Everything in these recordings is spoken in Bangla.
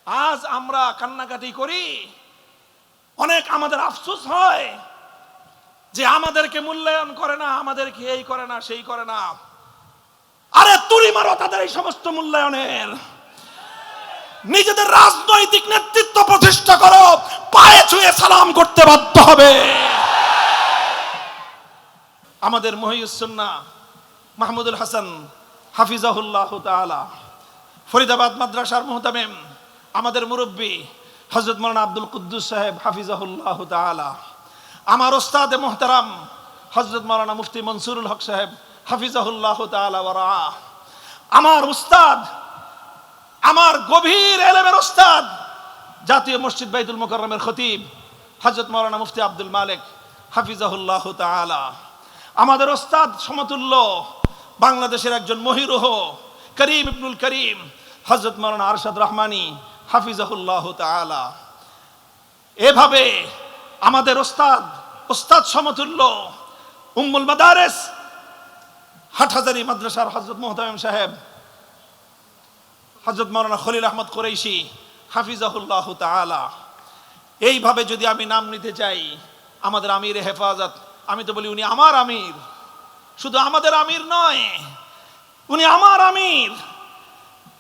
আজ আমরা কান্নাকাটি করি, অনেক আমাদের আফসোস হয় যে আমাদেরকে মূল্যায়ন করে না, আমাদেরকে এই করে না, সেই করে না। আরে তুড়ি মারো তাদের এই সমস্ত মূল্যায়নের। নিজেদের রাজনৈতিক নেতৃত্ব প্রতিষ্ঠা করো, পায়ে ছুঁয়ে সালাম করতে বাধ্য হবে। আমাদের মহিউস সুন্নাহ মাহমুদুল হাসান হাফিজাহুল্লাহ তাআলা ফরিদাবাদ মাদ্রাসার মুহতামিম, আমাদের মুরব্বী হযরত মাওলানা আব্দুল কুদ্দুস সাহেব হাফিজাহুল্লাহ তাআলা, আমার ওস্তাদে মুহতারাম হযরত মাওলানা মুফতি মনসুরুল হক সাহেব হাফিজাহুল্লাহ তাআলা ওয়া রাআ, আমার উস্তাদ, আমার গভীর ইলমের উস্তাদ, জাতীয় মসজিদ বাইতুল মুকাররমের খতিব হযরত মাওলানা মুফতি আব্দুল মালিক হাফিজাহুল্লাহ তাআলা, আমাদের ওস্তাদ সমতুল্য বাংলাদেশের একজন মহিরুহ করিম ইবনুল করিম হযরত মাওলানা আরশাদ রহমানী হাফিজাহুল্লাহ তাআলা। এভাবে আমাদের ওস্তাদ সমতুল্য উম্মুল মাদারিস হাটহাজারী মাদ্রাসার হযরত মুহতামিম সাহেব হযরত মাওলানা খলিল আহমদ কুরাইশি হাফিজাহুল্লাহ তাআলা। এইভাবে যদি আমি নাম নিতে চাই, আমাদের আমির হেফাজত, আমি তো বলি উনি আমার আমির, শুধু আমাদের আমির নয়, উনি আমার আমির।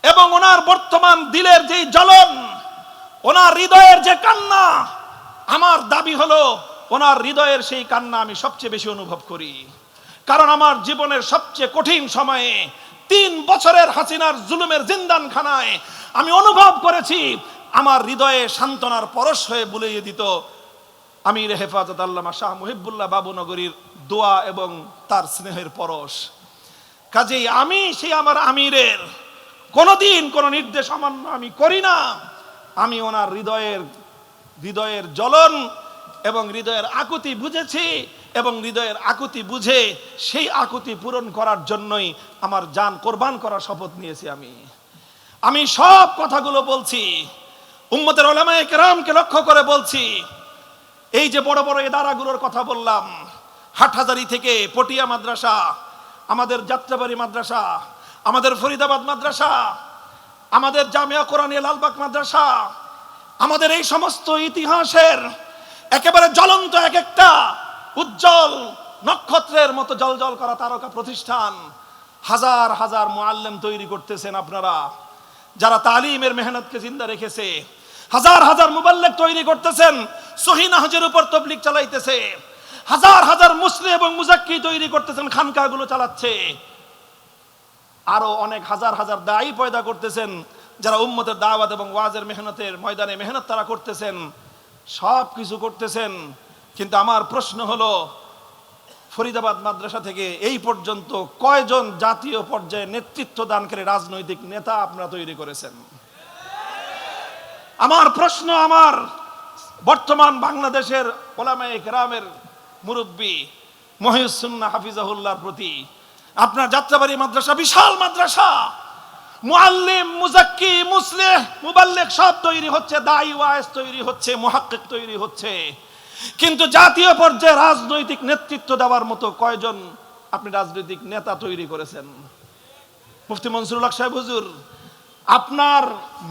এবং ওনার বর্তমান দিলের যে জ্বলন, ওনার হৃদয়ের যে কান্না, আমার দাবি হলো ওনার হৃদয়ের সেই কান্না আমি সবচেয়ে বেশি অনুভব করি। কারণ আমার জীবনের সবচেয়ে কঠিন সময়ে 3 বছরের হাসিনার জুলুমের জিন্দানখানায় আমি অনুভব করেছি আমার হৃদয়ে সান্ত্বনার পরশ হয়ে বুলিয়ে দিত আমির হেফাজত আল্লামা শাহ মুহিবুল্লাহ বাবুনগরীর দোয়া এবং তার স্নেহের পরশ। কাজেই আমি সেই আমার আমিরের কোনোদিন কোনো নির্দেশ অমান্য আমি করি না। আমি ওনার হৃদয়ের জ্বলন এবং হৃদয়ের আকুতি বুঝেছি, এবং হৃদয়ের আকুতি বুঝে সেই আকুতি পূরণ করার জন্যই আমার জান কোরবান করার শপথ নিয়েছি। আমি সব কথাগুলো বলছি, উম্মতের উলামায়ে কেরামকে লক্ষ্য করে বলছি। এই যে বড় বড় ইদারাগুলোর কথা বললাম, হাটহাজারী থেকে পটিয়া মাদ্রাসা, আমাদের যাত্রাবাড়ি মাদ্রাসা, আমাদের ফরিদাবাদ মাদ্রাসা, আমাদের জামিয়া কোরআনিয়া লালবাগ মাদ্রাসা, আমাদের এই সমস্ত ইতিহাসের একেবারে জ্বলন্ত এক একটা উজ্জ্বল নক্ষত্রের মতো জ্বলজ্বল করা তারকা প্রতিষ্ঠান, হাজার হাজার মুআল্লিম তৈরি করতেছেন আপনারা, যারা তালিমের মেহনতকে জিন্দা রেখেছে। হাজার হাজার মুবাল্লিগ তৈরি করতেছেন, সহিহ নাহজের উপর তাবলীগ চালাইতেছে। হাজার হাজার মুসলিম এবং মুজাক্কি তৈরি করতেছেন, খানকাগুলো চালাচ্ছে। আরো অনেক হাজার হাজার দায়ী পয়দা করতেছেন, যারা উম্মতের দাওয়াত এবং ওয়াজের মেহনতের ময়দানে মেহনত তারা করতেছেন। সব কিছু করতেছেন, কিন্তু আমার প্রশ্ন হলো, ফরিদাবাদ মাদ্রাসা থেকে এই পর্যন্ত কয়জন জাতীয় পর্যায়ে নেতৃত্ব দানকারী রাজনৈতিক নেতা আপনারা তৈরি করেছেন? আমার প্রশ্ন আমার বর্তমান বাংলাদেশের উলামায়ে কেরামের মুরব্বী মহিউস সুন্নাহ হাফিজাহুল্লাহর প্রতি। আপনার যাত্রাবাড়ি মাদ্রাসা বিশাল মাদ্রাসা, মুআল্লিম, মুজাক্কি, মুসলিহ, মুবাল্লিগ সব তৈরি হচ্ছে, দায়ী ওয়াইজ তৈরি হচ্ছে, মুহাক্কিক তৈরি হচ্ছে, কিন্তু জাতীয় পর্যায়ে রাজনৈতিক নেতৃত্ব দেওয়ার মতো কয়জন আপনি রাজনৈতিক নেতা তৈরি করেছেন? মুফতি মনসুরুল হক সাহেব হুজুর, আপনার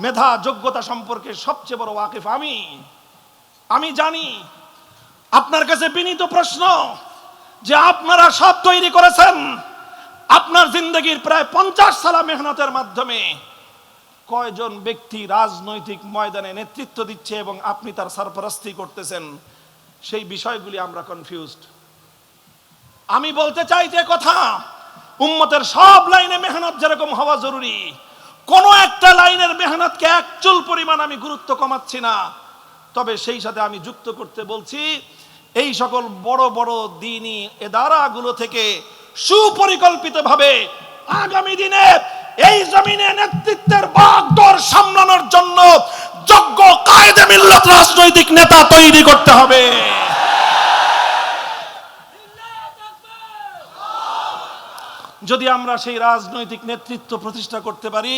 মেধা যোগ্যতা সম্পর্কে সবচেয়ে বড় ওয়াকিফ আমি জানি। আপনার কাছে বিনীত প্রশ্ন যে আপনারা সব তৈরি করেছেন, আপনার জিন্দগির প্রায় 50 সালা মেহনতের মাধ্যমে কয়জন ব্যক্তি রাজনৈতিক ময়দানে নেতৃত্ব দিচ্ছে এবং আপনি তার সরপরস্তি করতেছেন? সেই বিষয়গুলি আমরা কনফিউজড। আমি বলতে চাই যে কথা, উম্মতের সব লাইনে মেহনত যেরকম হওয়া জরুরি, কোন একটা লাইনের মেহনতকে এক চুল পরিমাণ আমি গুরুত্ব কমাচ্ছি না। তবে সেই সাথে আমি যুক্ত করতে বলছি, এই সকল বড় বড় দ্বীনি ইদারাগুলো থেকে সুপরিকল্পিতভাবে আগামী দিনে এই জমিনে নেতৃত্বের বাগডোর সামলানোর জন্য যোগ্য কায়েদে মিল্লাত রাজনৈতিক নেতা তৈরি করতে হবে। যদি আমরা সেই রাজনৈতিক নেতৃত্ব প্রতিষ্ঠা করতে পারি,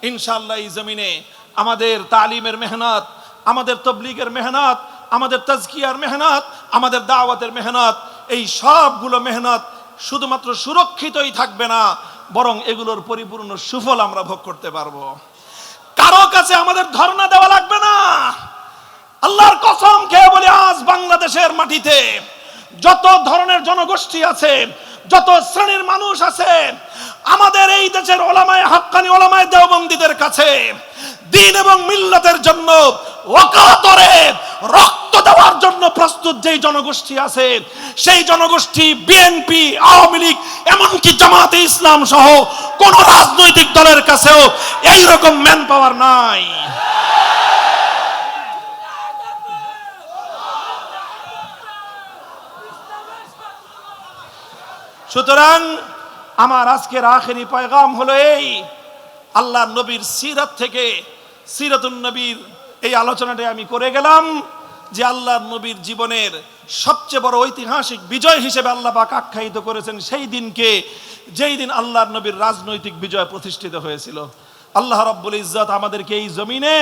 ইনশাআল্লাহ এই জমিনে আমাদের তালিমের মেহনত, আমাদের তাবলীগের মেহনত, আমাদের তাজকিয়ার মেহনত, আমাদের দাওয়াতের মেহনত, এই সবগুলো মেহনত শুধুমাত্র সুরক্ষিতই থাকবে না, বরং এগুলোর পরিপূর্ণ সুফল আমরা ভোগ করতে পারবো। কারো কাছে আমাদের ধর্ণা মাটিতে যত ধরনের জনগোষ্ঠী আছে, যত শ্রেণীর মানুষ আছে, আমাদের এই দেশের ওলামায়ে হাক্কানি ওলামায়ে দেওবন্দীদের কাছে দ্বীন এবং মিল্লাতের জন্য অকাতরে রক্ত দেওয়ার জন্য প্রস্তুত যেই জনগোষ্ঠী আছে, সেই জনগোষ্ঠী বিএনপি, আওয়ামী লীগ, এমনকি জামাতে ইসলাম সহ কোন রাজনৈতিক দলের কাছেও এই রকম ম্যান পাওয়ার নাই। সুতরাং আমার আজকের আখেরি পয়গাম হলো এই, আল্লাহর নবীর সিরাত থেকে, সিরাতুন নবীর এই আলোচনাটা আমি করে গেলাম যে আল্লাহর নবীর জীবনের সবচেয়ে বড় ঐতিহাসিক বিজয় হিসেবে আল্লাহ পাক আখ্যায়িত করেছেন সেই দিনকে, যেই দিন আল্লাহর নবীর রাজনৈতিক বিজয় প্রতিষ্ঠিত হয়েছিল। আল্লাহ রাব্বুল ইজ্জত আমাদেরকে এই জমিনে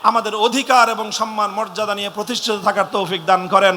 আমাদের অধিকার এবং সম্মান মর্যাদা নিয়ে প্রতিষ্ঠিত থাকার তৌফিক দান করেন।